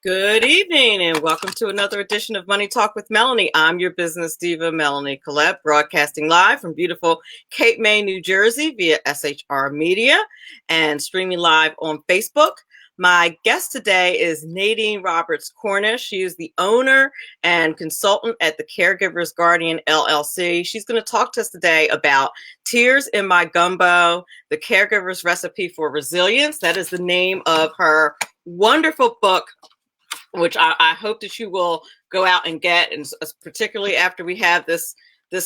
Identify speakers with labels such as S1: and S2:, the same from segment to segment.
S1: Good evening and welcome to another edition of Money Talk with Melanie. I'm your business diva, Melanie Collette, broadcasting live from beautiful Cape May, New Jersey via SHR Media and streaming live on Facebook. My guest today is Nadine Roberts Cornish. She is the owner and consultant at the Caregiver's Guardian LLC. She's going to talk to us today about Tears in My Gumbo, the Caregiver's Recipe for Resilience. That is the name of her wonderful book, which I hope that you will go out and get, and particularly after we have this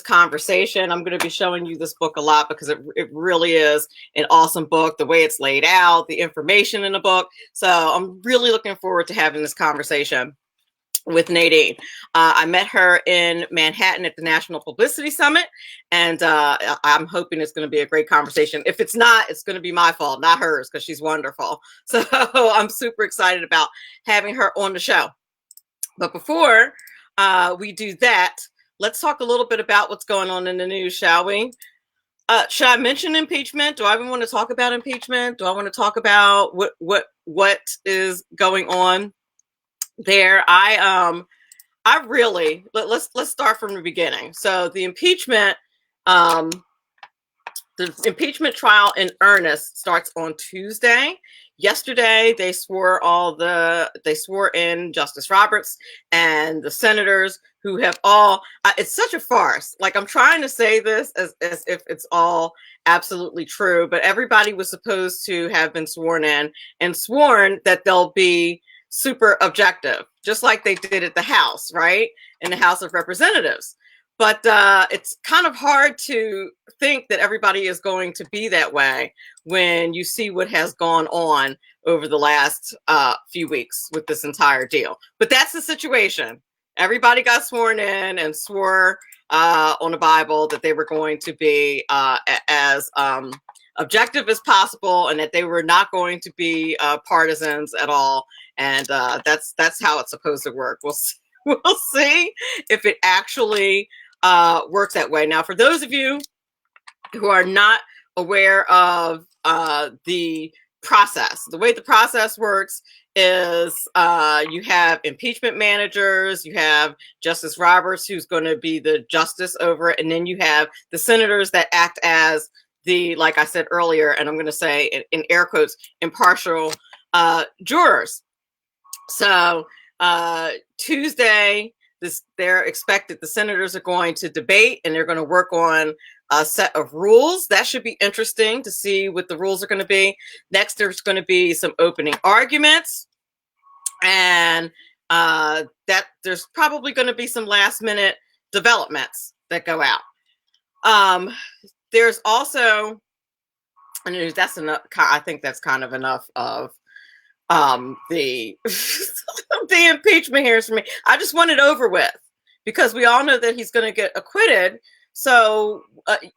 S1: conversation. I'm going to be showing you this book a lot because it really is an awesome book, the way it's laid out, the information in the book. So I'm really looking forward to having this conversation with Nadine. I met her in Manhattan at the National Publicity Summit, and I'm hoping it's going to be a great conversation. If it's not, it's going to be my fault, not hers, because she's wonderful. So I'm super excited about having her on the show. But before we do that, let's talk a little bit about what's going on in the news, shall we? Should I mention impeachment? Do I even want to talk about impeachment? Do I want to talk about what is going on there? Let's start from the beginning. So the impeachment trial in earnest starts on Tuesday. Yesterday, they swore in Justice Roberts and the senators who have all, it's such a farce. Like, I'm trying to say this as if it's all absolutely true, but everybody was supposed to have been sworn in and sworn that they'll be super objective, just like they did at the House, right? In the House of Representatives. But it's kind of hard to think that everybody is going to be that way when you see what has gone on over the last few weeks with this entire deal. But that's the situation. Everybody got sworn in and swore on the Bible that they were going to be as objective as possible, and that they were not going to be partisans at all. And that's how it's supposed to work. We'll see if it actually works that way. Now, for those of you who are not aware of the process, the way the process works is you have impeachment managers, you have Justice Roberts, who's going to be the justice over it, and then you have the senators that act as the, like I said earlier, and I'm going to say in air quotes, impartial jurors. So Tuesday, they're expected, the senators are going to debate and they're going to work on a set of rules. That should be interesting to see what the rules are going to be. Next, there's going to be some opening arguments, and that there's probably going to be some last minute developments that go out. There's also, and that's enough. I think that's kind of enough of the the impeachment hearings for me. I just want it over with because we all know that he's going to get acquitted. So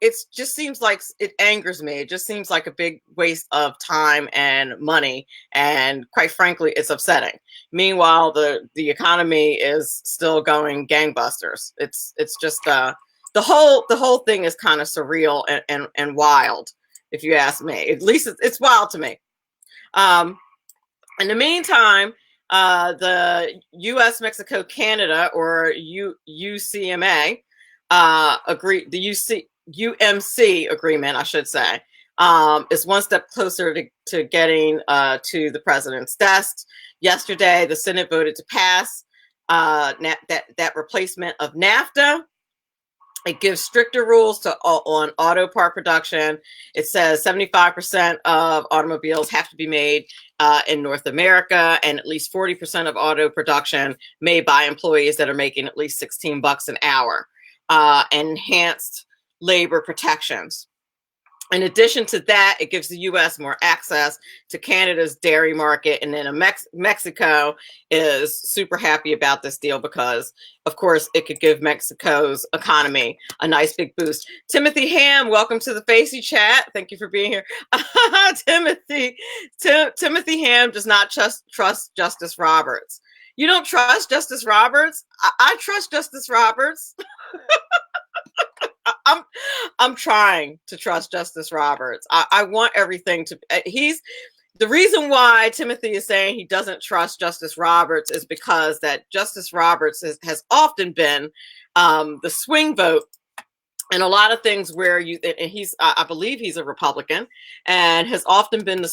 S1: it just seems like, it angers me. It just seems like a big waste of time and money, and quite frankly, it's upsetting. Meanwhile, the economy is still going gangbusters. It's just the whole thing is kind of surreal and wild, if you ask me. At least it's wild to me. In the meantime, the U.S., Mexico, Canada, or UCMA, UMC agreement, I should say, is one step closer to getting to the president's desk. Yesterday, the Senate voted to pass that replacement of NAFTA. It gives stricter rules on auto part production. It says 75% of automobiles have to be made in North America, and at least 40% of auto production made by employees that are making at least $16 an hour. Enhanced labor protections. In addition to that, it gives the U.S. more access to Canada's dairy market. And then Mexico is super happy about this deal because, of course, it could give Mexico's economy a nice big boost. Timothy Ham, welcome to the Facey chat. Thank you for being here. Timothy Ham does not trust Justice Roberts. You don't trust Justice Roberts? I trust Justice Roberts. I'm trying to trust Justice Roberts. I want everything to. He's the reason why Timothy is saying he doesn't trust Justice Roberts is because that Justice Roberts has often been the swing vote and a lot of things where and I believe he's a Republican and has often been the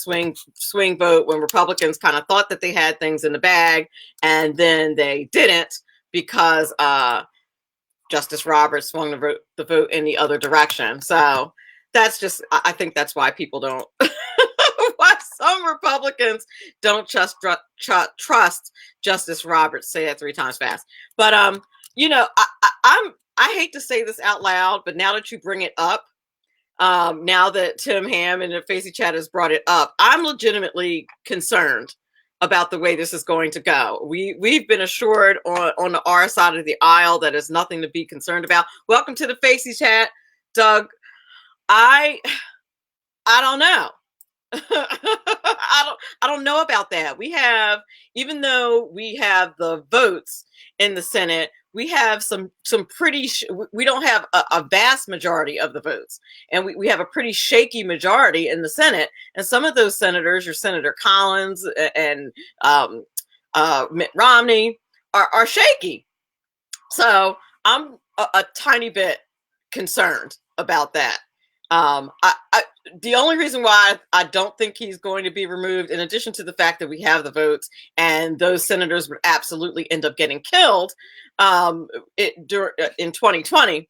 S1: swing vote when Republicans kind of thought that they had things in the bag and then they didn't because Justice Roberts swung the vote in the other direction. So that's just, I think that's why people don't, why some Republicans don't trust Justice Roberts. Say that 3 times fast. But, you know, I hate to say this out loud, but now that you bring it up, now that Tim Ham in the Facey Chat has brought it up, I'm legitimately concerned about the way this is going to go. We've been assured on our side of the aisle that there's nothing to be concerned about. Welcome to the Facey Chat, Doug. I don't know. I don't know about that. Even though we have the votes in the Senate, we have some pretty, we don't have a vast majority of the votes. And we have a pretty shaky majority in the Senate. And some of those senators, your Senator Collins and Mitt Romney, are shaky. So I'm a tiny bit concerned about that. The only reason why I don't think he's going to be removed, in addition to the fact that we have the votes and those senators would absolutely end up getting killed in 2020,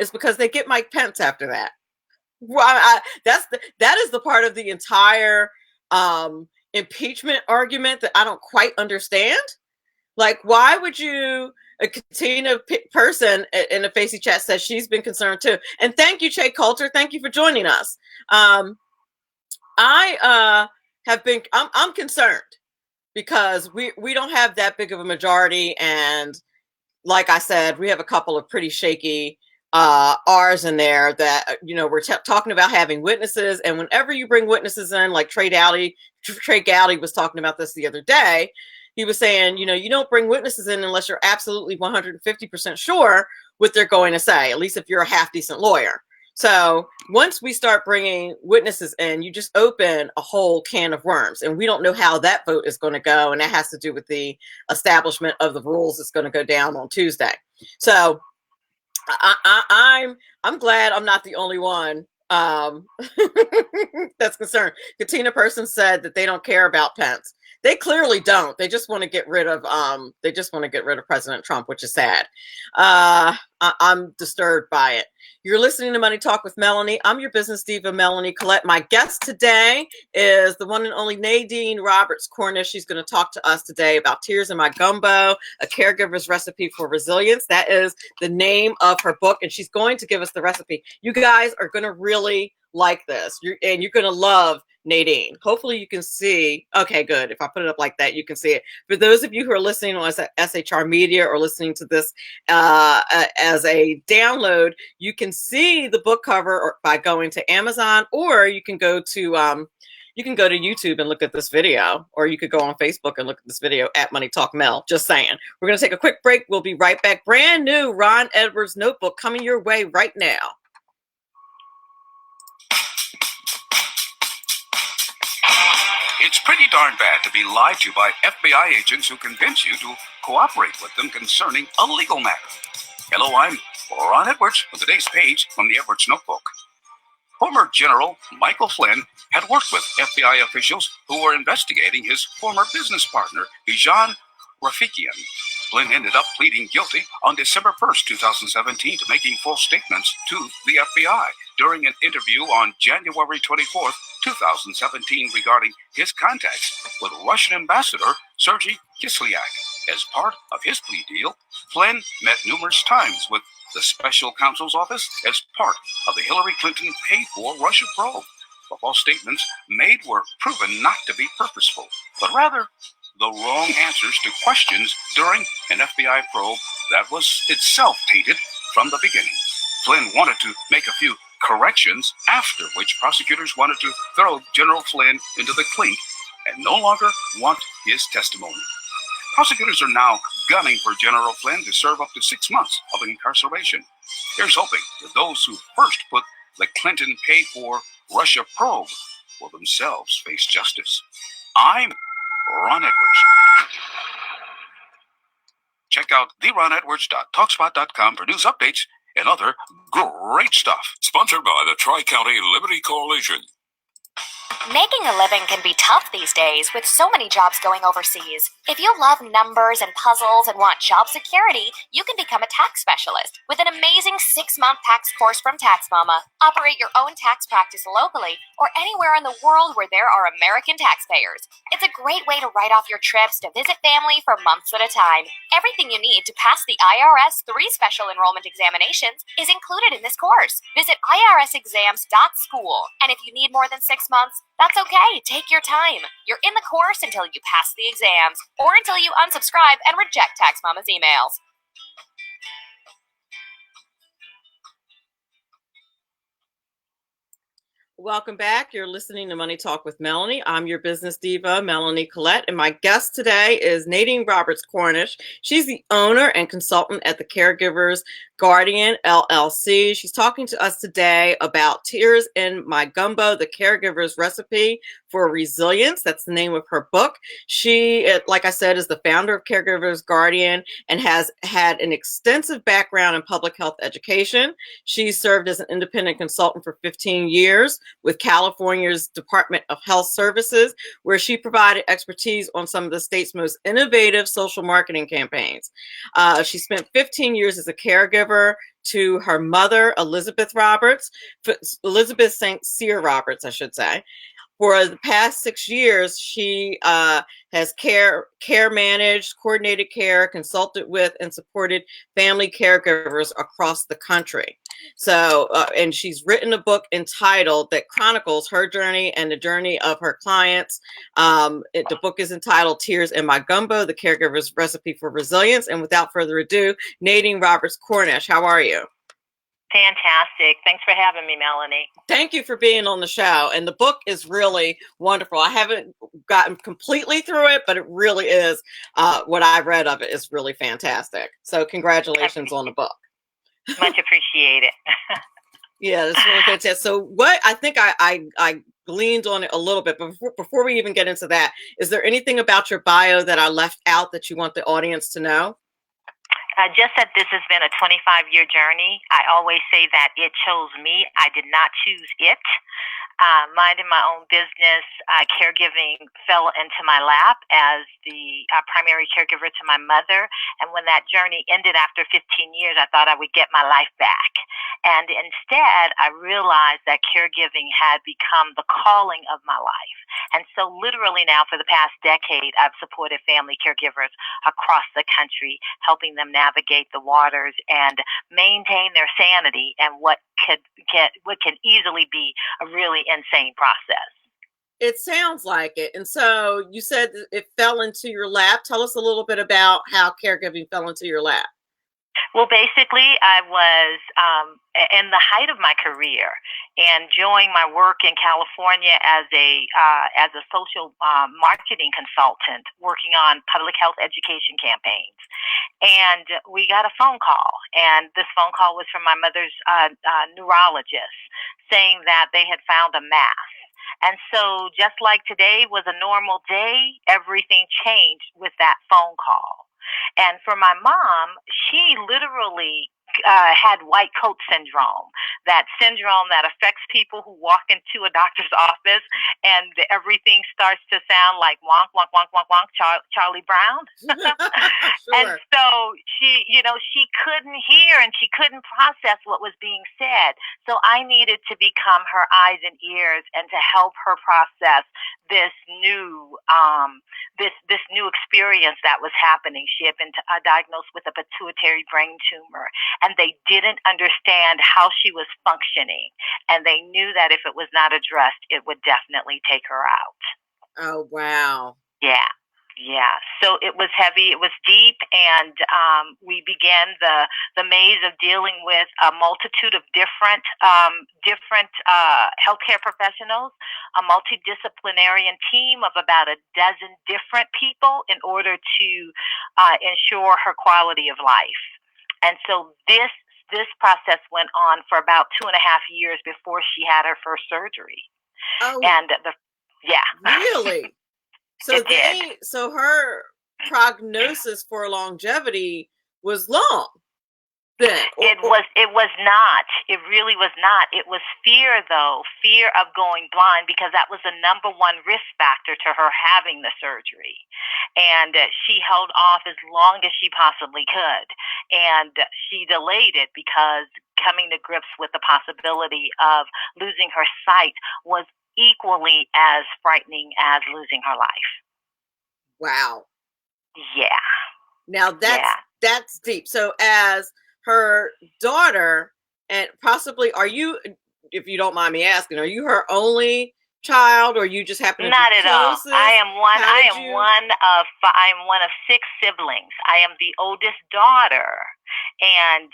S1: is because they get Mike Pence after that. Well, that is the part of the entire impeachment argument that I don't quite understand. Like, why would you? A Katina person in the Facey Chat says she's been concerned too. And thank you, Che Coulter. Thank you for joining us. I'm concerned because we don't have that big of a majority. And like I said, we have a couple of pretty shaky R's in there that, you know, we're talking about having witnesses. And whenever you bring witnesses in, like Trey Gowdy was talking about this the other day, he was saying, you know, you don't bring witnesses in unless you're absolutely 150% sure what they're going to say, at least if you're a half decent lawyer. So once we start bringing witnesses in, you just open a whole can of worms, and we don't know how that vote is going to go. And that has to do with the establishment of the rules that's going to go down on Tuesday. So I'm glad I'm not the only one that's concerned. Katina person said that they don't care about Pence. They clearly don't. They just want to get rid of President Trump, which is sad. I'm disturbed by it. You're listening to Money Talk with Melanie. I'm your business diva, Melanie Collette. My guest today is the one and only Nadine Roberts Cornish. She's going to talk to us today about Tears in My Gumbo, a caregiver's recipe for resilience. That is the name of her book, and she's going to give us the recipe. You guys are going to really like this, and you're going to love Nadine. Hopefully you can see. Okay, good. If I put it up like that, you can see it. For those of you who are listening on SHR Media or listening to this as a download, you can see the book cover by going to Amazon, or you can go to YouTube and look at this video, or you could go on Facebook and look at this video at Money Talk Mel. Just saying. We're going to take a quick break. We'll be right back. Brand new Ron Edwards notebook coming your way right now.
S2: It's pretty darn bad to be lied to by FBI agents who convince you to cooperate with them concerning a legal matter. Hello, I'm Ron Edwards with today's page from the Edwards Notebook. Former General Michael Flynn had worked with FBI officials who were investigating his former business partner, Bijan Rafikian. Flynn ended up pleading guilty on December 1st, 2017 to making false statements to the FBI during an interview on January 24th, 2017 regarding his contacts with Russian Ambassador Sergei Kislyak. As part of his plea deal, Flynn met numerous times with the special counsel's office as part of the Hillary Clinton paid-for Russia probe. The false statements made were proven not to be purposeful, but rather the wrong answers to questions during an FBI probe that was itself tainted from the beginning. Flynn wanted to make a few corrections, after which prosecutors wanted to throw General Flynn into the clink and no longer want his testimony. Prosecutors are now gunning for General Flynn to serve up to 6 months of incarceration. Here's hoping that those who first put the Clinton paid-for Russia probe will themselves face justice. I'm Ron Edwards. Check out theronedwards.talkspot.com for news updates and other great stuff. Sponsored by the Tri-County Liberty Coalition.
S3: Making a living can be tough these days with so many jobs going overseas. If you love numbers and puzzles and want job security, you can become a tax specialist with an amazing 6-month tax course from Tax Mama. Operate your own tax practice locally or anywhere in the world where there are American taxpayers. It's a great way to write off your trips to visit family for months at a time. Everything you need to pass the IRS 3 special enrollment examinations is included in this course. Visit irsexams.school. And if you need more than 6 months, that's okay. Take your time. You're in the course until you pass the exams or until you unsubscribe and reject Tax Mama's emails.
S1: Welcome back. You're listening to Money Talk with Melanie. I'm your business diva, Melanie Collette, and my guest today is Nadine Roberts Cornish. She's the owner and consultant at the Caregivers Guardian LLC. She's talking to us today about Tears in My Gumbo, the Caregiver's Recipe for Resilience. That's the name of her book. She, like I said, is the founder of Caregivers Guardian and has had an extensive background in public health education. She served as an independent consultant for 15 years with California's Department of Health Services, where she provided expertise on some of the state's most innovative social marketing campaigns. She spent 15 years as a caregiver to her mother, Elizabeth St. Cyr Roberts, I should say. For the past 6 years, she has care managed, coordinated care, consulted with, and supported family caregivers across the country. So, and she's written a book entitled that chronicles her journey and the journey of her clients. The book is entitled Tears in My Gumbo, the Caregiver's Recipe for Resilience. And without further ado, Nadine Roberts Cornish, how are you?
S4: Fantastic. Thanks for having me, Melanie.
S1: Thank you for being on the show. And the book is really wonderful. I haven't gotten completely through it, but it really is, what I read of it is really fantastic. So congratulations on the book.
S4: Much appreciated.
S1: Yeah, it's really fantastic. So what I think I gleaned on it a little bit, but before we even get into that, is there anything about your bio that I left out that you want the audience to know?
S4: Just that this has been a 25-year journey. I always say that it chose me. I did not choose it. Minding my own business, caregiving fell into my lap as the primary caregiver to my mother. And when that journey ended after 15 years, I thought I would get my life back. And instead, I realized that caregiving had become the calling of my life. And so literally now for the past decade, I've supported family caregivers across the country, helping them navigate the waters and maintain their sanity and what can easily be a really insane process.
S1: It sounds like it. And so you said it fell into your lap. Tell us a little bit about how caregiving fell into your lap.
S4: Well, basically, I was in the height of my career, enjoying my work in California as a social marketing consultant, working on public health education campaigns. And we got a phone call, and this phone call was from my mother's neurologist saying that they had found a mass. And so just like today was a normal day, everything changed with that phone call. And for my mom, she literally had white coat syndrome, that syndrome that affects people who walk into a doctor's office and everything starts to sound like wonk, wonk, wonk, wonk, wonk, Charlie Brown.
S1: Sure.
S4: And so she couldn't hear and she couldn't process what was being said. So I needed to become her eyes and ears and to help her process this new experience that was happening. She had been diagnosed with a pituitary brain tumor, and they didn't understand how she was functioning. And they knew that if it was not addressed, it would definitely take her out.
S1: Oh, wow.
S4: Yeah. Yeah, so it was heavy, it was deep, and we began the maze of dealing with a multitude of different healthcare professionals, a multidisciplinary team of about a dozen different people in order to ensure her quality of life. And so this process went on for about 2.5 years before she had her first surgery.
S1: Oh,
S4: And yeah.
S1: really? So
S4: It did.
S1: so her prognosis for longevity was long then.
S4: It was not. It really was not. It was fear though, fear of going blind, because that was the number one risk factor to her having the surgery. And she held off as long as she possibly could. And she delayed it because coming to grips with the possibility of losing her sight was equally as frightening as losing her life.
S1: Wow.
S4: Yeah.
S1: Now that's deep. So as her daughter, and possibly, are you, if you don't mind me asking, are you her only child, or you just happen to be
S4: Not at all.
S1: closest?
S4: I am one.
S1: How
S4: I
S1: did
S4: am
S1: you?
S4: one of. I am one of 6 siblings. I am the oldest daughter, and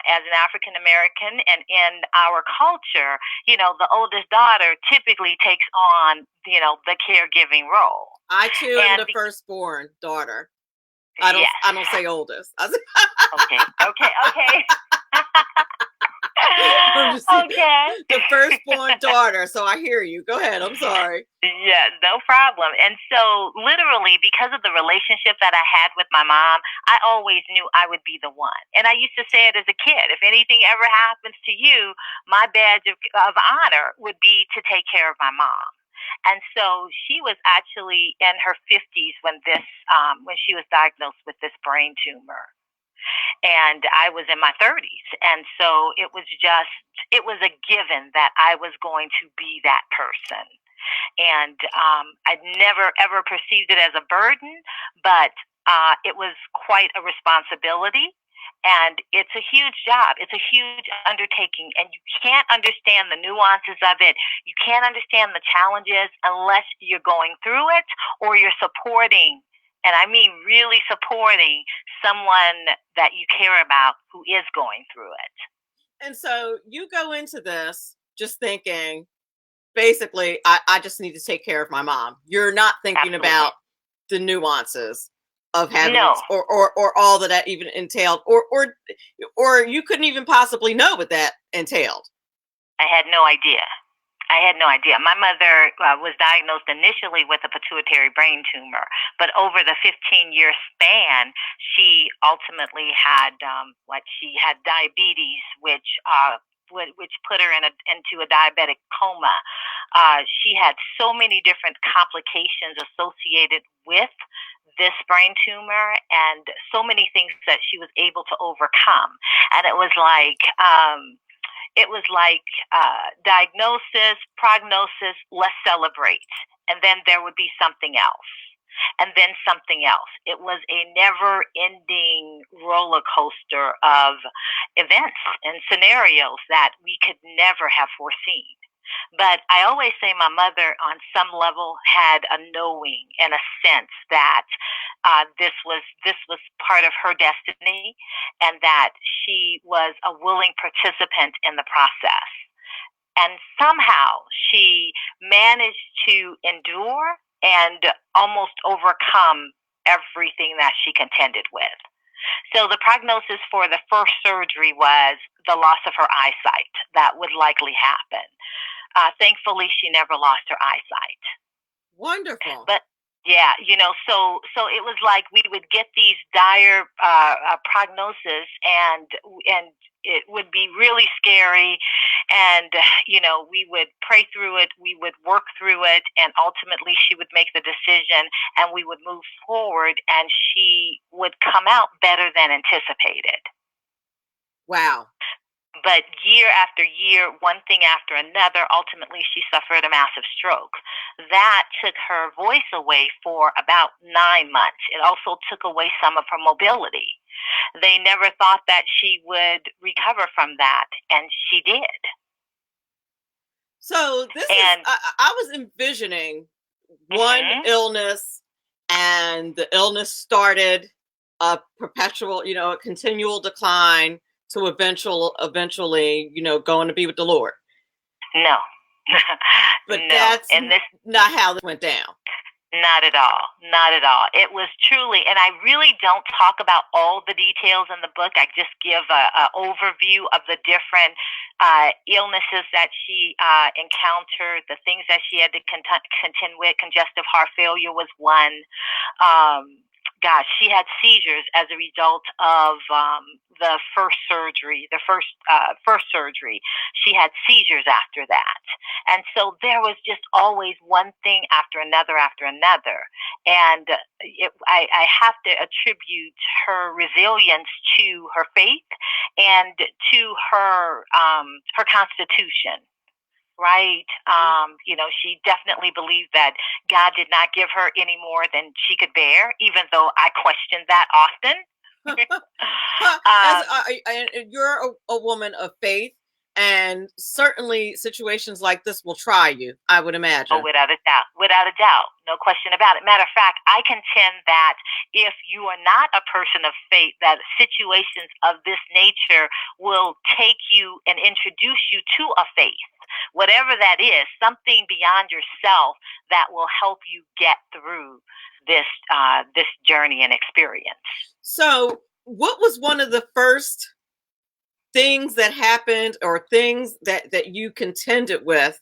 S4: as an African American, and in our culture, the oldest daughter typically takes on, the caregiving role.
S1: I too am
S4: And
S1: the firstborn daughter.
S4: yes.
S1: I don't say oldest.
S4: Okay. Okay.
S1: I'm just
S4: Okay.
S1: the firstborn daughter. So I hear you. Go ahead. I'm sorry.
S4: Yeah, no problem. And so, literally, because of the relationship that I had with my mom, I always knew I would be the one. And I used to say it as a kid: if anything ever happens to you, my badge of honor would be to take care of my mom. And so she was actually in her 50s when she was diagnosed with this brain tumor, and I was in my 30s. And so it was a given that I was going to be that person. And I'd never ever perceived it as a burden, but it was quite a responsibility. And it's a huge job. It's a huge undertaking, and you can't understand the nuances of it. You can't understand the challenges unless you're going through it, or you're supporting, and I mean really supporting, someone that you care about who is going through it.
S1: And so you go into this just thinking, basically, I just need to take care of my mom. You're not thinking
S4: Absolutely.
S1: about the nuances of having
S4: No.
S1: or all that even entailed, or you couldn't even possibly know what that entailed.
S4: I had no idea. I had no idea. My mother was diagnosed initially with a pituitary brain tumor, but over the 15-year span, she ultimately had she had diabetes, which put her into a diabetic coma. She had so many different complications associated with this brain tumor, and so many things that she was able to overcome. And it was like diagnosis, prognosis, let's celebrate. And then there would be something else. And then something else. It was a never ending roller coaster of events and scenarios that we could never have foreseen. But I always say my mother, on some level, had a knowing and a sense that this was part of her destiny, and that she was a willing participant in the process. And somehow she managed to endure and almost overcome everything that she contended with. So the prognosis for the first surgery was the loss of her eyesight. That would likely happen. Thankfully, she never lost her eyesight.
S1: Wonderful.
S4: But yeah, so it was like we would get these dire prognosis, and it would be really scary, and we would pray through it, we would work through it, and ultimately she would make the decision, and we would move forward, and she would come out better than anticipated.
S1: Wow.
S4: But year after year, one thing after another, ultimately she suffered a massive stroke. That took her voice away for about 9 months. It also took away some of her mobility. They never thought that she would recover from that, and she did.
S1: So I was envisioning one illness, and the illness started a perpetual, a continual decline, to eventually, going to be with the Lord.
S4: No.
S1: But
S4: no.
S1: that's
S4: and this
S1: not how this went down.
S4: Not at all. Not at all. It was truly, and I really don't talk about all the details in the book. I just give a overview of the different illnesses that she encountered, the things that she had to contend with. Congestive heart failure was one. Um, Gosh, she had seizures as a result of the first surgery. She had seizures after that, and so there was just always one thing after another. And I have to attribute her resilience to her faith and to her constitution. Right. She definitely believed that God did not give her any more than she could bear, even though I questioned that often.
S1: You're a woman of faith, and certainly situations like this will try you, I would imagine.
S4: Oh, without a doubt, no question about it. Matter of fact, I contend that if you are not a person of faith, that situations of this nature will take you and introduce you to a faith, whatever that is, something beyond yourself that will help you get through this journey and experience.
S1: So, what was one of the first things that happened, or things that you contended with,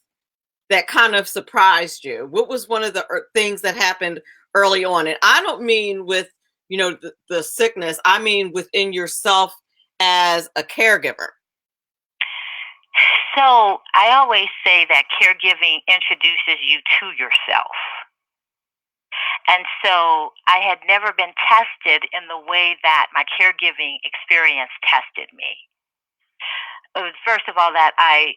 S1: that kind of surprised you? What was one of the things that happened early on? And I don't mean with the sickness. I mean within yourself as a caregiver.
S4: So I always say that caregiving introduces you to yourself. And so I had never been tested in the way that my caregiving experience tested me. First of all, that I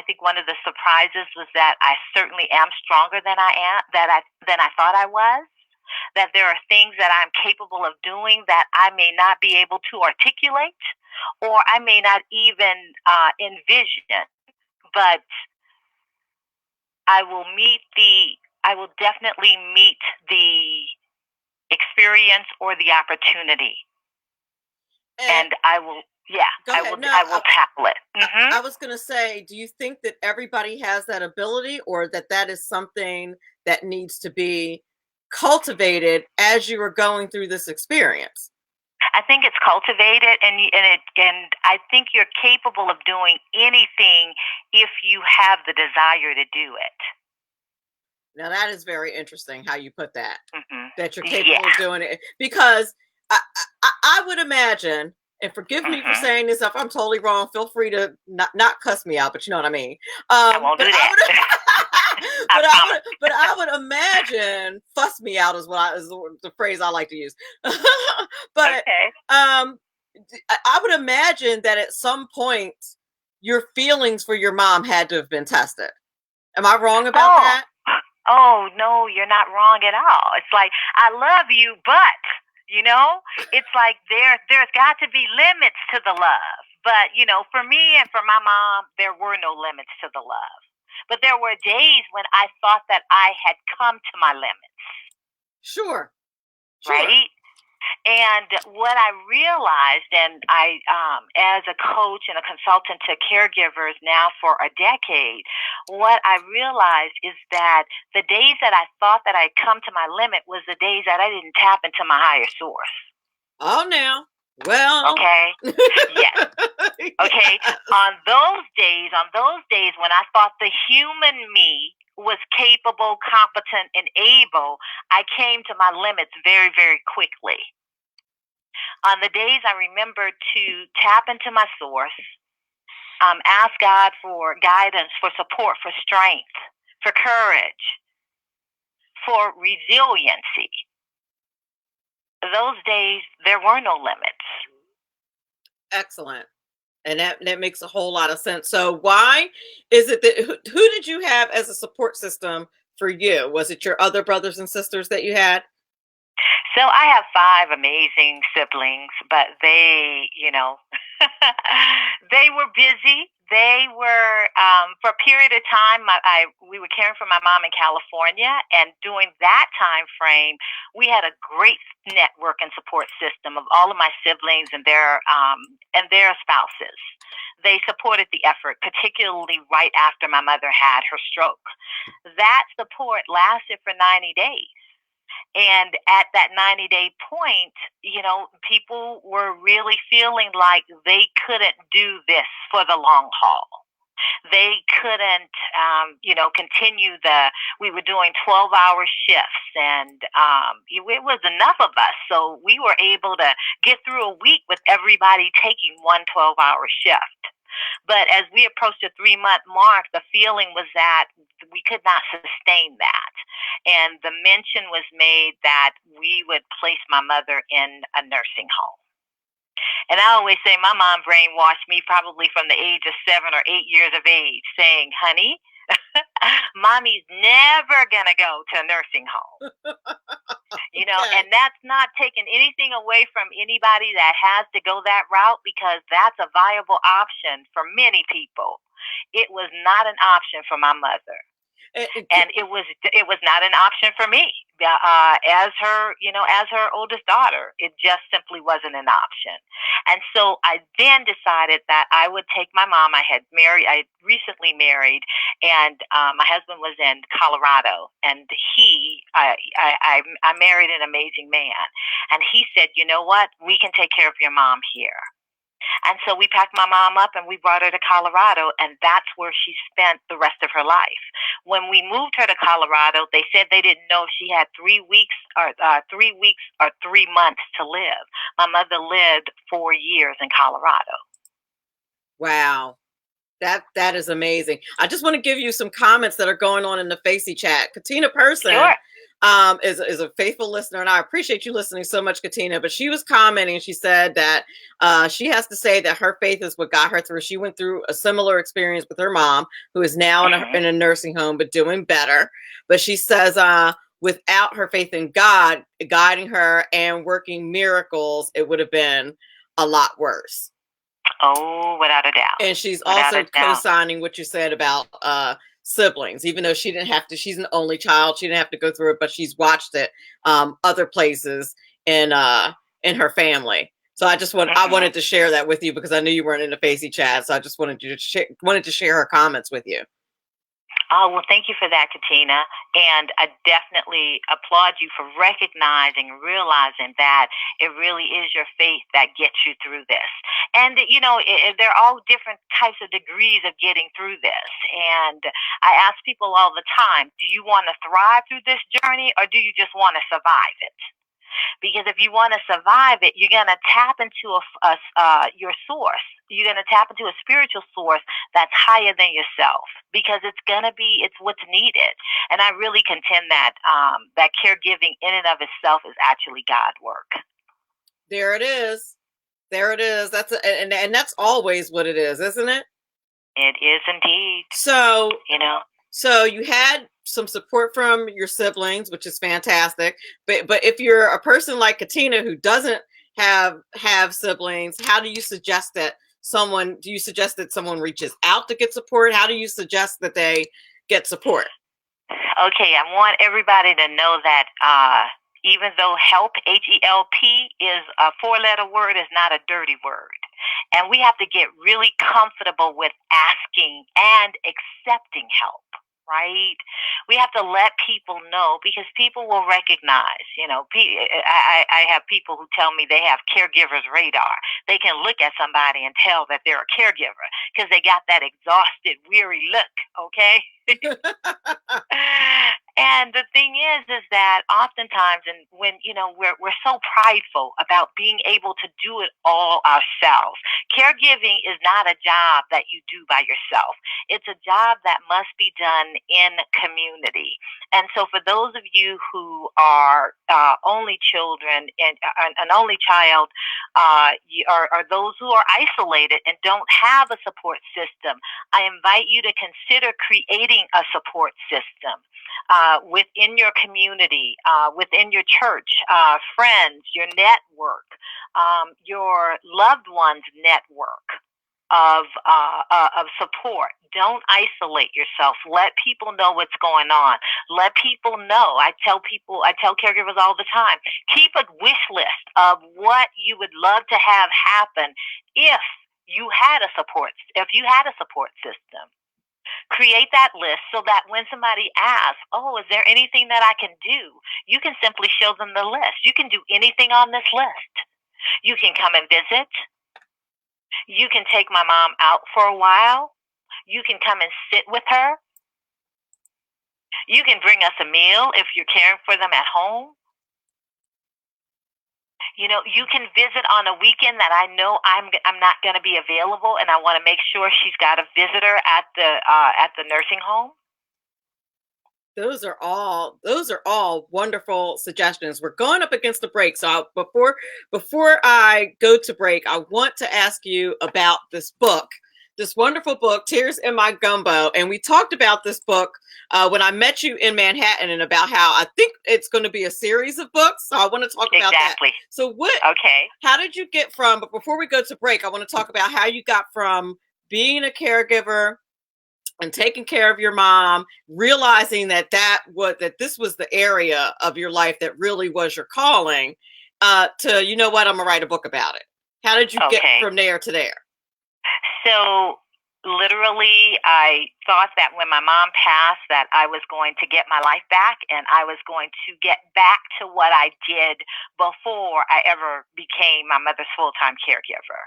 S4: think one of the surprises was that I certainly am stronger than I thought I was. That there are things that I'm capable of doing that I may not be able to articulate, or I may not even envision. But I will definitely meet the experience or the opportunity, and I will. Yeah, I will tackle it. Mm-hmm.
S1: I was going to say, do you think that everybody has that ability, or that is something that needs to be cultivated as you are going through this experience?
S4: I think it's cultivated, and I think you're capable of doing anything if you have the desire to do it.
S1: Now that is very interesting how you put that.
S4: Mm-hmm.
S1: That you're capable of doing it, because I would imagine, and forgive me for saying this, if I'm totally wrong, feel free to not cuss me out, but you know what I mean.
S4: I won't do that.
S1: But I would imagine, fuss me out is the phrase I like to use. But
S4: okay.
S1: I would imagine that at some point your feelings for your mom had to have been tested. Am I wrong about that?
S4: Oh no, you're not wrong at all. It's like, I love you, but it's like there's got to be limits to the love. But for me and for my mom, there were no limits to the love. But there were days when I thought that I had come to my limits.
S1: Sure.
S4: Right? And what I realized, and I, as a coach and a consultant to caregivers now for a decade, what I realized is that the days that I thought that I'd come to my limit was the days that I didn't tap into my higher source.
S1: Oh, now. Well.
S4: Okay. Yes. Okay. On those days when I thought the human me was capable, competent, and able, I came to my limits very, very quickly. On the days I remember to tap into my source, ask God for guidance, for support, for strength, for courage, for resiliency. Those days, there were no limits.
S1: Excellent. And that makes a whole lot of sense. So why is it that, who did you have as a support system for you? Was it your other brothers and sisters that you had?
S4: So I have 5 amazing siblings, but they, they were busy. They were for a period of time. We were caring for my mom in California, and during that time frame, we had a great network and support system of all of my siblings and their spouses. They supported the effort, particularly right after my mother had her stroke. That support lasted for 90 days. And at that 90-day point, people were really feeling like they couldn't do this for the long haul. They couldn't, continue we were doing 12-hour shifts, and it was enough of us. So we were able to get through a week with everybody taking one 12-hour shift. But as we approached the 3-month mark, the feeling was that we could not sustain that. And the mention was made that we would place my mother in a nursing home. And I always say my mom brainwashed me probably from the age of 7 or 8 years of age, saying, honey, mommy's never going to go to a nursing home.
S1: Okay.
S4: And that's not taking anything away from anybody that has to go that route, because that's a viable option for many people. It was not an option for my mother. And it was not an option for me as her oldest daughter. It just simply wasn't an option. And so I then decided that I would take my mom. I had recently married, and my husband was in Colorado, and I married an amazing man, and he said, you know what, we can take care of your mom here. And so we packed my mom up and we brought her to Colorado, and that's where she spent the rest of her life. When we moved her to Colorado, they said they didn't know if she had 3 weeks or 3 months to live. My mother lived 4 years in Colorado.
S1: Wow. That is amazing. I just want to give you some comments that are going on in the Facey chat. Katina Person
S4: Sure.
S1: Is a faithful listener, and I appreciate you listening so much, Katina. But she was commenting. She said that she has to say that her faith is what got her through. She went through a similar experience with her mom, who is now in a nursing home, but doing better. But she says without her faith in God guiding her and working miracles, it would have been a lot worse.
S4: Oh, without a doubt.
S1: And she's also co-signing what you said about siblings, even though she didn't have to. She's an only child. She didn't have to go through it, but she's watched it other places in her family. So I just I wanted to share that with you because I knew you weren't in the Facey chat. So I just wanted to share her comments with you.
S4: Oh, well, thank you for that, Katina. And I definitely applaud you for recognizing and realizing that it really is your faith that gets you through this. And, there are all different types of degrees of getting through this. And I ask people all the time, do you want to thrive through this journey, or do you just want to survive it? Because if you want to survive it, you're going to tap into your source. You're going to tap into a spiritual source that's higher than yourself, because it's what's needed. And I really contend that that caregiving in and of itself is actually God work.
S1: There it is. And that's always what it is, isn't it?
S4: It is indeed.
S1: So, so you had some support from your siblings, which is fantastic. But if you're a person like Katina who doesn't have siblings, how do you suggest that someone reaches out to get support? How do you suggest that they get support?
S4: Okay, I want everybody to know that even though help, HELP, is a 4-letter word, is not a dirty word. And we have to get really comfortable with asking and accepting help, right? We have to let people know, because people will recognize, I have people who tell me they have caregiver's radar. They can look at somebody and tell that they're a caregiver because they got that exhausted, weary look, okay? And the thing is that oftentimes, and when we're so prideful about being able to do it all ourselves. Caregiving is not a job that you do by yourself. It's a job that must be done in community. And so, for those of you who are only children and an only child, are those who are isolated and don't have a support system, I invite you to consider creating a support system within your community, within your church, friends, your network, your loved ones' network. of support. Don't isolate yourself. Let people know what's going on. Let people know. I tell caregivers all the time, keep a wish list of what you would love to have happen if you had a support system. Create that list so that when somebody asks, oh, is there anything that I can do? You can simply show them the list. You can do anything on this list. You can come and visit. You can take my mom out for a while. You can come and sit with her. You can bring us a meal if you're caring for them at home. You know, you can visit on a weekend that I know I'm not going to be available, and I want to make sure she's got a visitor at the nursing home.
S1: Those are all wonderful suggestions. We're going up against the break, so before I go to break, I want to ask you about this book, this wonderful book, Tears in My Gumbo. And we talked about this book when I met you in Manhattan, and about how I think it's going to be a series of books. So I want to talk about that. So how did you get from, but before we go to break, I want to talk about how you got from being a caregiver and taking care of your mom, realizing that this was the area of your life that really was your calling, to, you know what, I'm going to write a book about it. How did you get from there to there?
S4: So literally, I thought that when my mom passed that I was going to get my life back, and I was going to get back to what I did before I ever became my mother's full-time caregiver.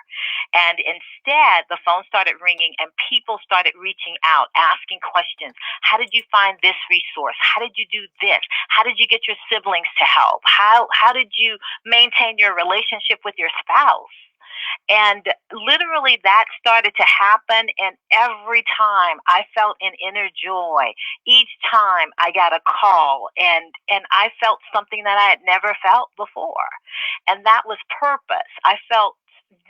S4: And instead, the phone started ringing and people started reaching out, asking questions. How did you find this resource? How did you do this? How did you get your siblings to help? How did you maintain your relationship with your spouse? And literally that started to happen, and every time I felt an inner joy. Each time I got a call, and I felt something that I had never felt before, and that was purpose. I felt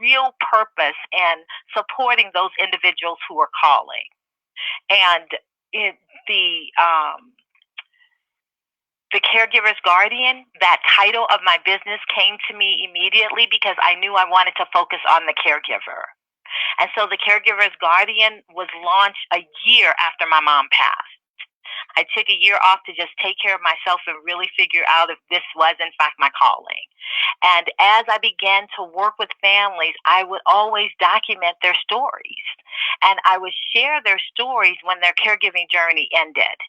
S4: real purpose in supporting those individuals who were calling. And the Caregiver's Guardian, that title of my business came to me immediately because I knew I wanted to focus on the caregiver. And so the Caregiver's Guardian was launched a year after my mom passed. I took a year off to just take care of myself and really figure out if this was, in fact, my calling. And as I began to work with families, I would always document their stories. And I would share their stories when their caregiving journey ended.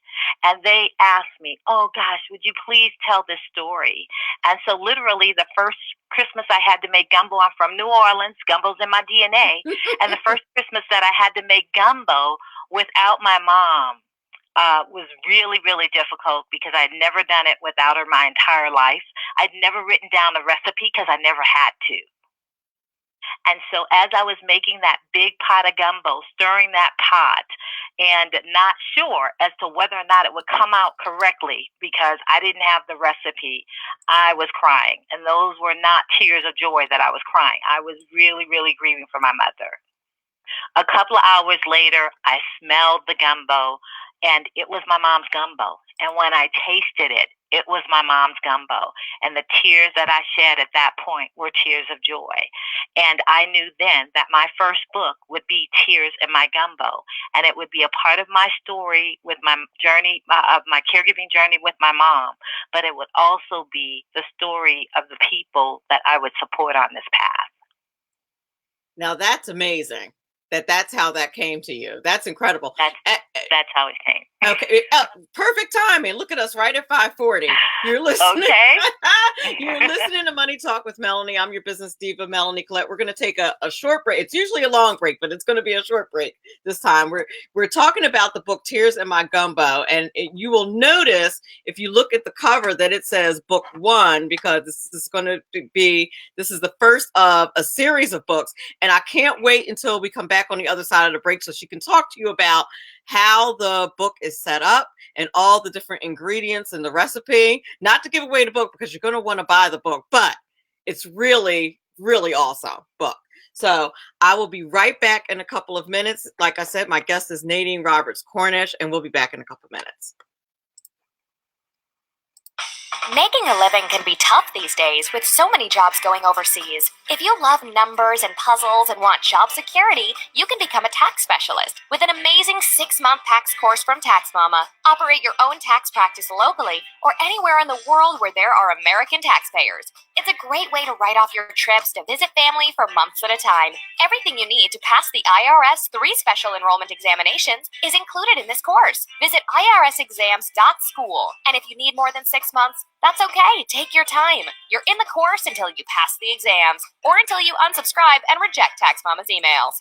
S4: And they asked me, oh, gosh, would you please tell this story? And so literally the first Christmas I had to make gumbo. I'm from New Orleans. Gumbo's in my DNA. And the first Christmas that I had to make gumbo without my mom was really, really difficult because I'd never done it without her my entire life. I'd never written down a recipe because I never had to. And so as I was making that big pot of gumbo, stirring that pot, and not sure as to whether or not it would come out correctly because I didn't have the recipe, I was crying. And those were not tears of joy that I was crying. I was really, really grieving for my mother. A couple of hours later, I smelled the gumbo, and it was my mom's gumbo. And when I tasted it, it was my mom's gumbo. And the tears that I shed at that point were tears of joy. And I knew then that my first book would be Tears in My Gumbo. And it would be a part of my story with my journey, of my caregiving journey with my mom. But it would also be the story of the people that I would support on this path.
S1: Now that's amazing. That's how that came to you. That's incredible.
S4: That's how it came.
S1: Okay, perfect timing. Look at us right at 5:40. You're listening.
S4: Okay.
S1: You're listening to Money Talk with Melanie. I'm your business diva, Melanie Collette. We're going to take a short break. It's usually a long break, but it's going to be a short break this time. We're talking about the book Tears in My Gumbo, and you will notice if you look at the cover that it says Book 1, because this is the first of a series of books, and I can't wait until we come back on the other side of the break so she can talk to you about how the book is set up and all the different ingredients and the recipe. Not to give away the book because you're going to want to buy the book, but it's really, really awesome book. So I will be right back in a couple of minutes. Like I said, my guest is Nadine Roberts Cornish, and we'll be back in a couple of minutes.
S3: Making a living can be tough these days with so many jobs going overseas. If you love numbers and puzzles and want job security, you can become a tax specialist with an amazing 6-month tax course from Tax Mama. Operate your own tax practice locally or anywhere in the world where there are American taxpayers. It's a great way to write off your trips to visit family for months at a time. Everything you need to pass the IRS 3 special enrollment examinations is included in this course. Visit irsexams.school. And if you need more than 6 months, that's okay. Take your time. You're in the course until you pass the exams or until you unsubscribe and reject Tax Mama's emails.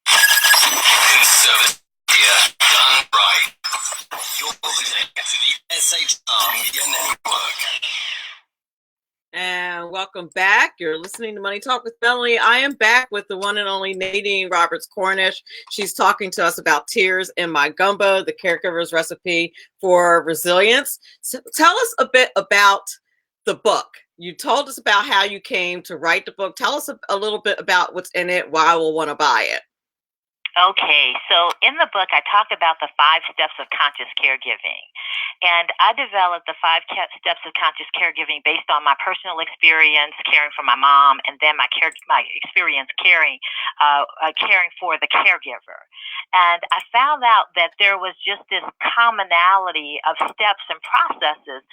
S5: Conservative media done right. You're listening to the SHR Media Network.
S1: And welcome back. You're listening to Money Talk with Melanie. I am back with the one and only Nadine Roberts Cornish. She's talking to us about tears in my gumbo, the caregiver's recipe for resilience. So tell us a bit about the book. You told us about how you came to write the book. Tell us a little bit about what's in it, why we'll want to buy it.
S4: Okay, so in the book, I talk about the 5 steps of conscious caregiving. And I developed the 5 steps of conscious caregiving based on my personal experience caring for my mom and then my experience caring for the caregiver. And I found out that there was just this commonality of steps and processes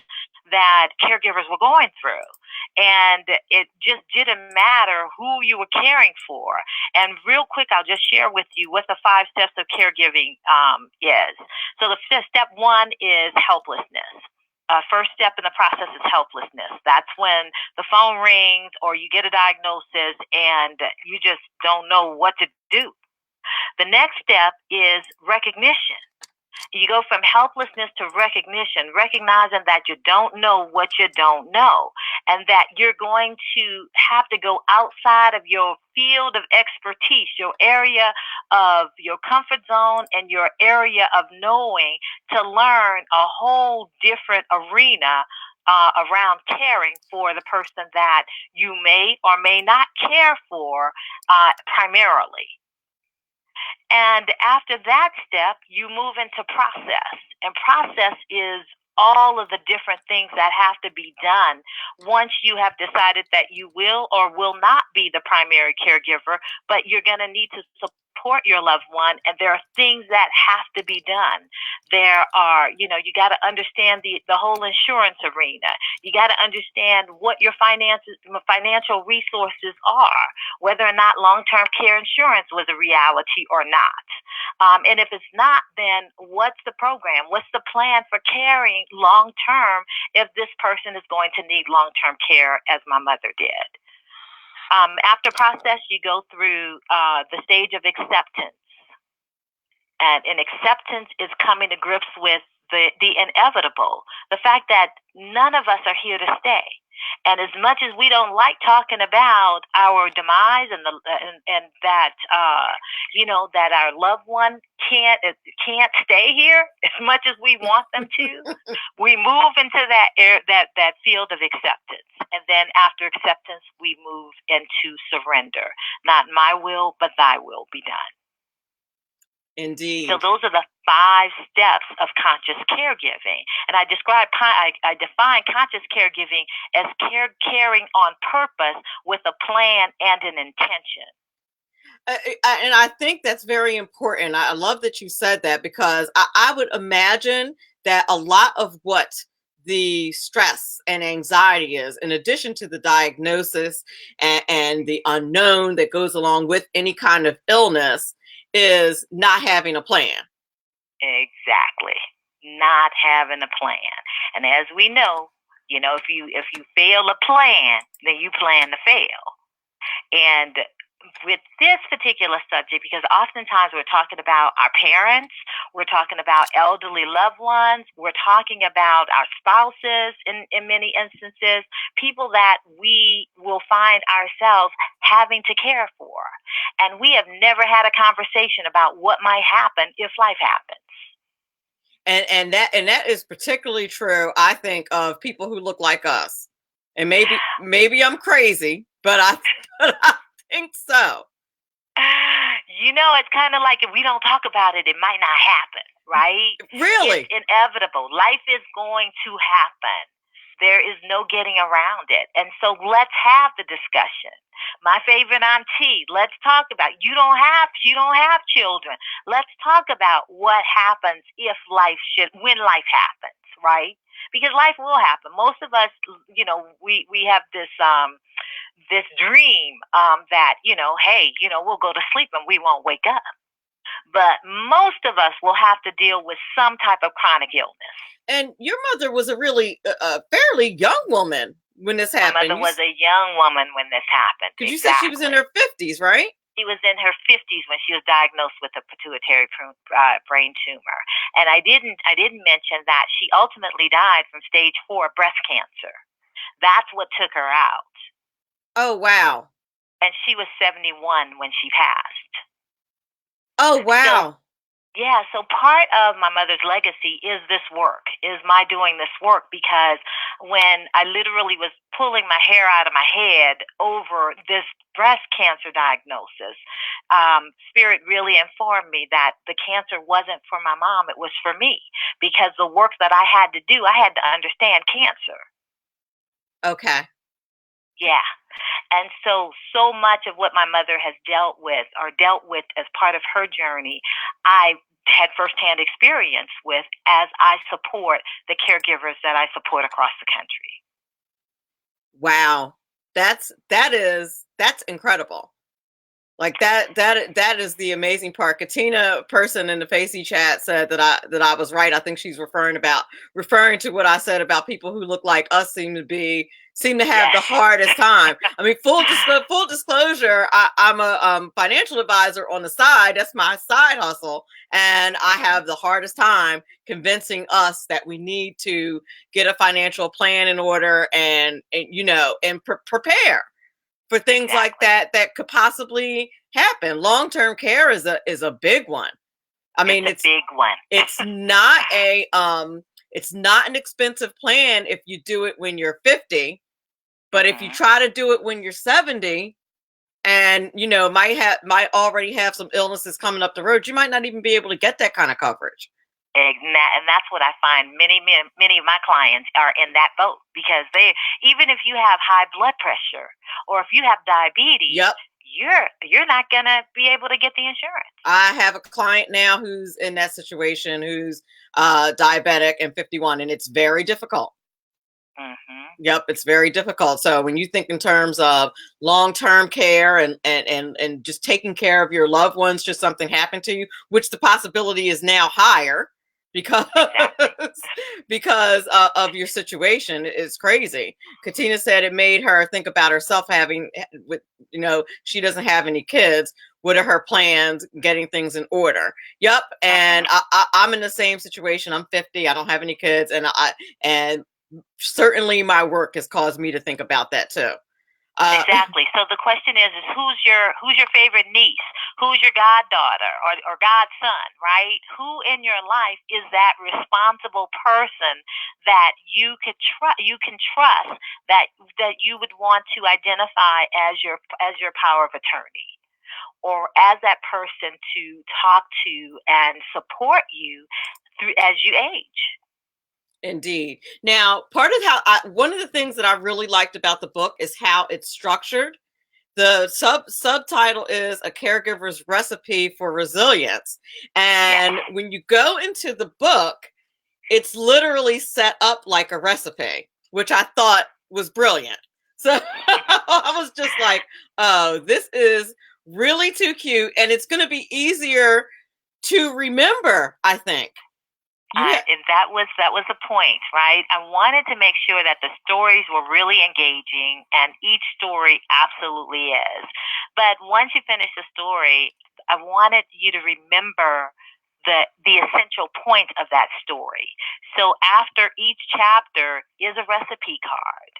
S4: that caregivers were going through. And it just didn't matter who you were caring for. And real quick, I'll just share with you what the 5 steps of caregiving is. So the step 1 is helplessness. First step in the process is helplessness. That's when the phone rings or you get a diagnosis and you just don't know what to do. The next step is recognition. You go from helplessness to recognition, recognizing that you don't know what you don't know, and that you're going to have to go outside of your field of expertise, your area of your comfort zone and your area of knowing to learn a whole different arena around caring for the person that you may or may not care for primarily. And after that step, you move into process. And process is all of the different things that have to be done once you have decided that you will or will not be the primary caregiver, but you're going to need to support your loved one. And there are things that have to be done. There are, you got to understand the whole insurance arena. You got to understand what your financial resources are, whether or not long-term care insurance was a reality or not. And if it's not, then what's the program? What's the plan for caring long-term if this person is going to need long-term care as my mother did? After process, you go through the stage of acceptance. And acceptance is coming to grips with the inevitable, the fact that none of us are here to stay. And as much as we don't like talking about our demise and that that our loved one can't stay here as much as we want them to, we move into that field of acceptance. And then after acceptance, we move into surrender. Not my will, but thy will be done.
S1: Indeed.
S4: So those are the 5 steps of conscious caregiving. And I define conscious caregiving as caring on purpose with a plan and an intention.
S1: And I think that's very important. I love that you said that, because I would imagine that a lot of what the stress and anxiety is, in addition to the diagnosis and the unknown that goes along with any kind of illness, is not having a plan.
S4: Exactly. Not having a plan. And as we know, if you fail a plan, then you plan to fail. And with this particular subject, because oftentimes we're talking about our parents, we're talking about elderly loved ones, we're talking about our spouses in many instances, people that we will find ourselves having to care for. And we have never had a conversation about what might happen if life happens.
S1: And that is particularly true, I think, of people who look like us. And maybe I'm crazy, but I think so.
S4: You know, it's kind of like if we don't talk about it, it might not happen, right?
S1: Really?
S4: It's inevitable. Life is going to happen. There is no getting around it. And so let's have the discussion. My favorite auntie, let's talk about you don't have children. Let's talk about what happens when life happens, right? Because life will happen. Most of us, you know, we have this this dream that, you know, hey, you know, we'll go to sleep and we won't wake up. But most of us will have to deal with some type of chronic illness.
S1: And your mother was a really fairly young woman when this happened.
S4: My mother was a young woman when this happened.
S1: Because you said she was in her 50s, right?
S4: She was in her 50s when she was diagnosed with a pituitary brain tumor. And I didn't mention that she ultimately died from stage 4 breast cancer. That's what took her out.
S1: Oh, wow.
S4: And she was 71 when she passed.
S1: Oh, wow.
S4: So part of my mother's legacy is this work, is my doing this work, because when I literally was pulling my hair out of my head over this breast cancer diagnosis, Spirit really informed me that the cancer wasn't for my mom, it was for me, because the work that I had to do, I had to understand cancer.
S1: Okay.
S4: Yeah. And so much of what my mother has dealt with as part of her journey, I had firsthand experience with as I support the caregivers that I support across the country.
S1: Wow. That's incredible. Like that is the amazing part. Katina, person in the Facey chat, said that I was right. I think she's referring to what I said about people who look like us seem to have the hardest time. I mean, full disclosure, I'm a financial advisor on the side. That's my side hustle, and I have the hardest time convincing us that we need to get a financial plan in order and prepare for things like that could possibly happen. Long-term care is a big one. I mean,
S4: it's a big one.
S1: It's not it's not an expensive plan if you do it when you're 50, but if you try to do it when you're 70 and might already have some illnesses coming up the road, you might not even be able to get that kind of coverage.
S4: And that's what I find many of my clients are in that boat, because even if you have high blood pressure or if you have diabetes, you're not going to be able to get the insurance.
S1: I have a client now who's in that situation, who's diabetic and 51, and it's very difficult. Yep, it's very difficult. So when you think in terms of long-term care and just taking care of your loved ones, just something happened to you, which the possibility is now higher because of your situation, is crazy. Katina said it made her think about herself she doesn't have any kids. What are her plans, getting things in order? Yep. And I'm in the same situation. I'm 50. I don't have any kids, and certainly my work has caused me to think about that too.
S4: Exactly. So the question is who's your favorite niece? Who's your goddaughter or godson, right? Who in your life is that responsible person that you can trust, that you would want to identify as your power of attorney, or as that person to talk to and support you through as you age?
S1: Indeed. Now, part of one of the things that I really liked about the book is how it's structured. The subtitle is A Caregiver's Recipe for Resilience. And when you go into the book, it's literally set up like a recipe, which I thought was brilliant. So I was just like, oh, this is really too cute. And it's going to be easier to remember, I think.
S4: And that was the point, right? I wanted to make sure that the stories were really engaging, and each story absolutely is. But once you finish the story, I wanted you to remember the essential point of that story. So after each chapter is a recipe card,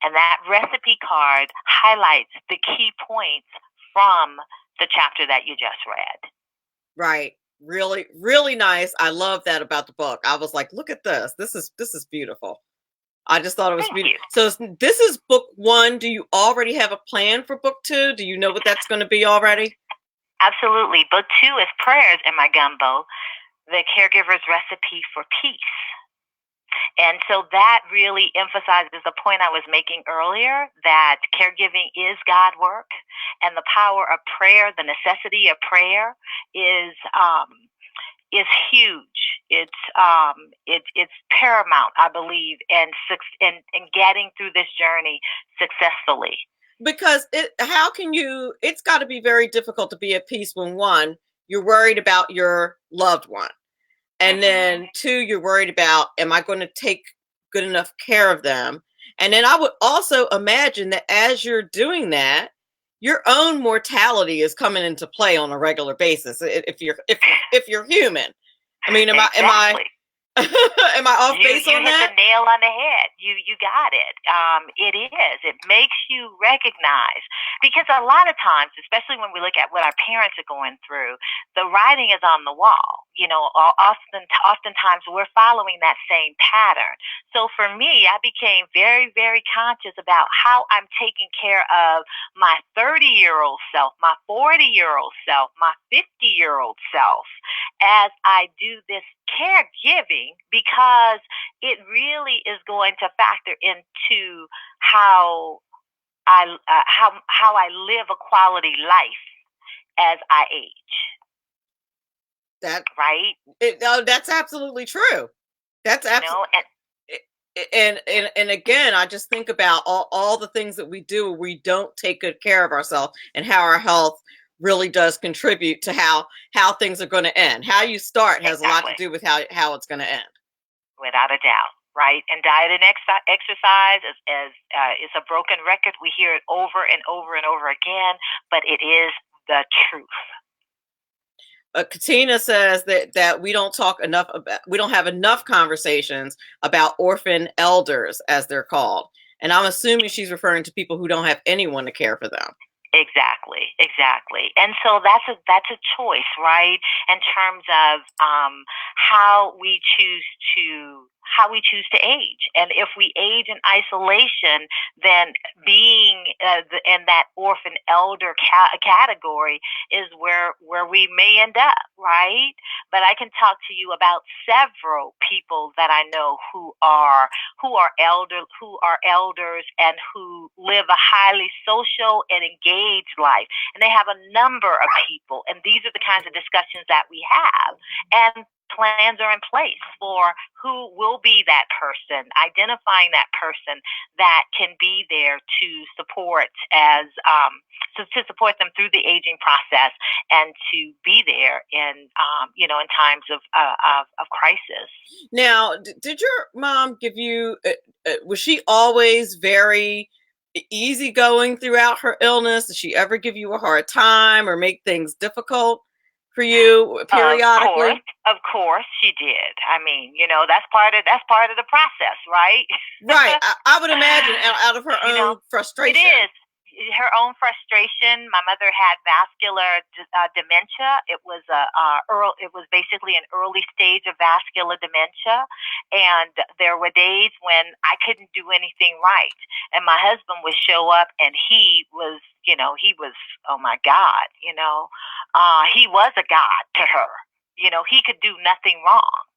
S4: and that recipe card highlights the key points from the chapter that you just read.
S1: Right. Really, really nice. I love that about the book. I was like, look at this. This is beautiful. I just thought it was beautiful. So this is book 1. Do you already have a plan for book 2? Do you know what that's going to be already?
S4: Absolutely. Book 2 is Prayers in my Gumbo, the caregiver's recipe for peace. And so that really emphasizes the point I was making earlier, that caregiving is God work, and the power of prayer, the necessity of prayer is huge. It's paramount, I believe, in getting through this journey successfully.
S1: Because it's got to be very difficult to be at peace when, one, you're worried about your loved one. And then 2, you're worried about, am I going to take good enough care of them? And then I would also imagine that as you're doing that, your own mortality is coming into play on a regular basis. If you're human, I mean,
S4: Exactly.
S1: am I off base on that?
S4: You hit the nail on the head. You got it. It is. It makes you recognize, because a lot of times, especially when we look at what our parents are going through, the writing is on the wall. You know, oftentimes we're following that same pattern. So for me, I became very, very conscious about how I'm taking care of my 30-year-old self, my 40-year-old self, my 50-year-old self, as I do this caregiving, because it really is going to factor into how I live a quality life as I age.
S1: That
S4: right?
S1: That's absolutely true. That's absolutely. And again, I just think about all the things that we do where we don't take good care of ourselves, and how our health really does contribute to how things are going to end. How you start has a lot to do with how it's going to end.
S4: Without a doubt, right? And diet and exercise is a broken record. We hear it over and over and over again, but it is the truth.
S1: Katina says that we don't have enough conversations about orphan elders, as they're called. And I'm assuming she's referring to people who don't have anyone to care for them.
S4: Exactly. And so that's a choice, right? In terms of how we choose to age. And if we age in isolation, then being in that orphan elder category is where we may end up, right? But I can talk to you about several people that I know who are elders and who live a highly social and engaged life, and they have a number of people, and these are the kinds of discussions that we have, and plans are in place for who will be that person, identifying that person that can be there to support to support them through the aging process, and to be there in in times of crisis.
S1: Now, did your mom give you? Was she always very easygoing throughout her illness? Did she ever give you a hard time or make things difficult for you periodically?
S4: Of course she did. I mean, that's part of the process, right?
S1: Right. I would imagine out of her own frustration.
S4: It is her own frustration. My mother had vascular dementia. It was basically an early stage of vascular dementia, and there were days when I couldn't do anything right, and my husband would show up, and he was, oh my God, he was a god to her. He could do nothing wrong.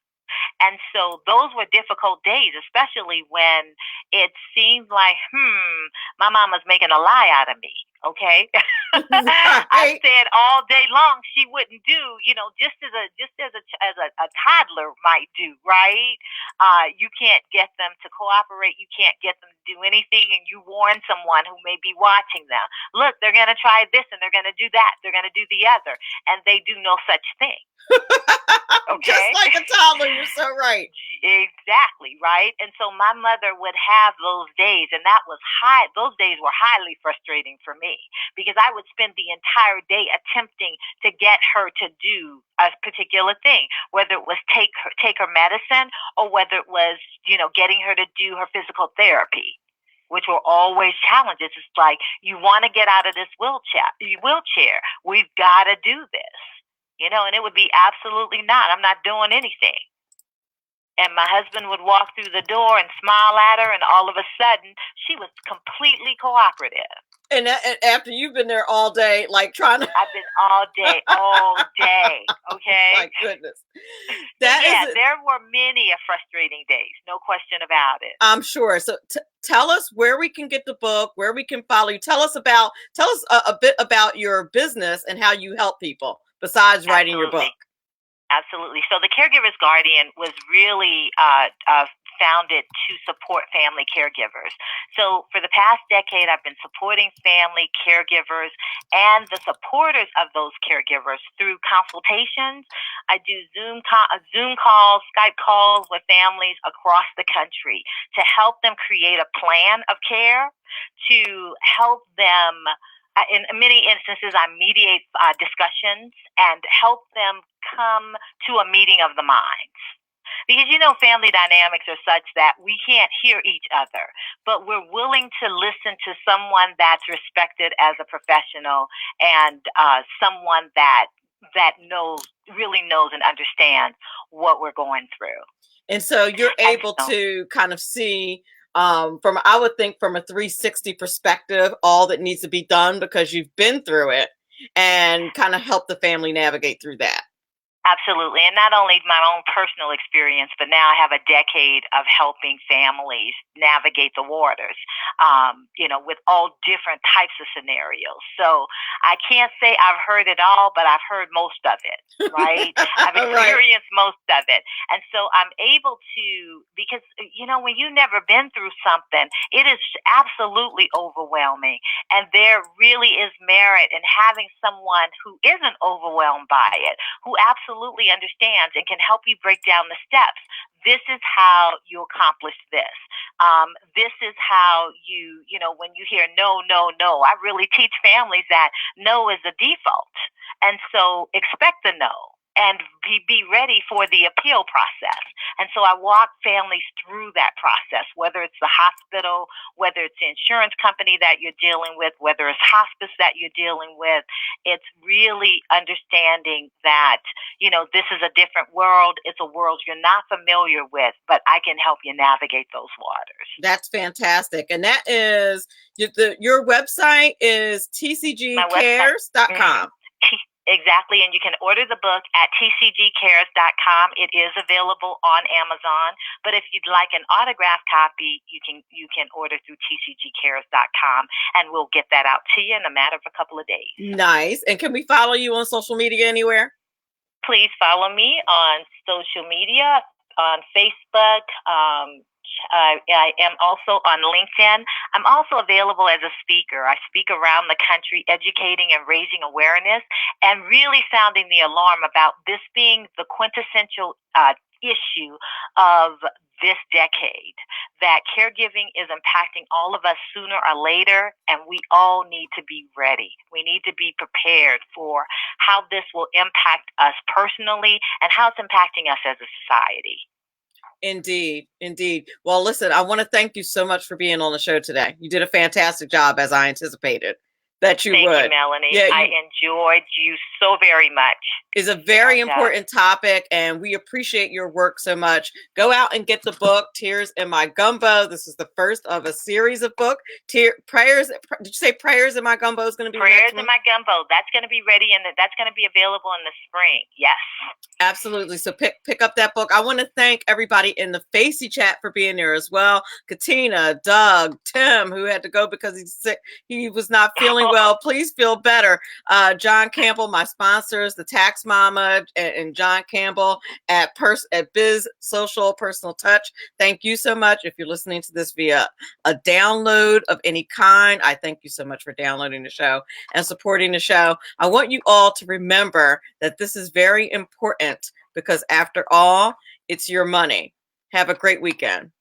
S4: And so those were difficult days, especially when it seemed like, my mama's making a lie out of me. Okay. I said all day long she wouldn't do, just as a toddler might do, right? You can't get them to cooperate. You can't get them to do anything. And you warn someone who may be watching them. Look, they're going to try this and they're going to do that. They're going to do the other. And they do no such thing.
S1: Okay. Just like a toddler, you're so right.
S4: Exactly, right? And so my mother would have those days, and those days were highly frustrating for me, because I would spend the entire day attempting to get her to do a particular thing, whether it was take her medicine, or whether it was, getting her to do her physical therapy, which were always challenges. It's like, you want to get out of this wheelchair. We've got to do this. And it would be absolutely not. I'm not doing anything. And my husband would walk through the door and smile at her, and all of a sudden, she was completely cooperative.
S1: And after you've been there all day, like trying to.
S4: I've been all day. Okay.
S1: My goodness.
S4: There were many frustrating days, no question about it.
S1: I'm sure. So tell us where we can get the book, where we can follow you. Tell us a bit about your business and how you help people besides writing your book.
S4: Absolutely. So the Caregiver's Guardian was really founded to support family caregivers. So for the past decade, I've been supporting family caregivers and the supporters of those caregivers through consultations. I do Zoom calls, Skype calls with families across the country to help them create a plan of care, to help them. In many instances, I mediate discussions and help them come to a meeting of the minds. Because, family dynamics are such that we can't hear each other, but we're willing to listen to someone that's respected as a professional and someone that really knows and understands what we're going through.
S1: And so you're able to kind of see I would think from a 360 perspective, all that needs to be done because you've been through it and kind of help the family navigate through that.
S4: Absolutely. And not only my own personal experience, but now I have a decade of helping families navigate the waters, with all different types of scenarios. So I can't say I've heard it all, but I've heard most of it, right? I've experienced most of it. And so I'm able to, because, when you've never been through something, it is absolutely overwhelming. And there really is merit in having someone who isn't overwhelmed by it, who absolutely understands and can help you break down the steps. This is how you accomplish this. This is how when you hear no, no, no, I really teach families that no is the default. And so expect the no and be ready for the appeal process. And so I walk families through that process, whether it's the hospital, whether it's the insurance company that you're dealing with, whether it's hospice that you're dealing with. It's really understanding that, this is a different world. It's a world you're not familiar with, but I can help you navigate those waters.
S1: That's fantastic. And that is, your website is tcgcares.com.
S4: Exactly. And you can order the book at tcgcares.com. It is available on Amazon. But if you'd like an autographed copy, you can order through tcgcares.com, and we'll get that out to you in a matter of a couple of days.
S1: Nice. And can we follow you on social media anywhere?
S4: Please follow me on social media, on Facebook. I am also on LinkedIn. I'm also available as a speaker. I speak around the country, educating and raising awareness and really sounding the alarm about this being the quintessential issue of this decade, that caregiving is impacting all of us sooner or later, and we all need to be ready. We need to be prepared for how this will impact us personally and how it's impacting us as a society.
S1: Indeed. Indeed. Well, listen, I want to thank you so much for being on the show today. You did a fantastic job, as I anticipated that you would.
S4: Thank you, Melanie. Yeah, I enjoyed you so very much.
S1: It's a very important topic, and we appreciate your work so much. Go out and get the book, Tears in My Gumbo. This is the first of a series of books. Prayers. Did you say Prayers in My Gumbo is going to be
S4: Prayers in My Gumbo? That's going to be ready, and that's going to be available in the spring. Yes.
S1: Absolutely. So pick up that book. I want to thank everybody in the Facey chat for being there as well. Katina, Doug, Tim, who had to go because he's sick. He was not feeling well. Please feel better. John Campbell, my sponsors, the Tax Mama, and John Campbell at Biz Social Personal Touch. Thank you so much. If you're listening to this via a download of any kind, I thank you so much for downloading the show and supporting the show. I want you all to remember that this is very important, because after all, it's your money. Have a great weekend.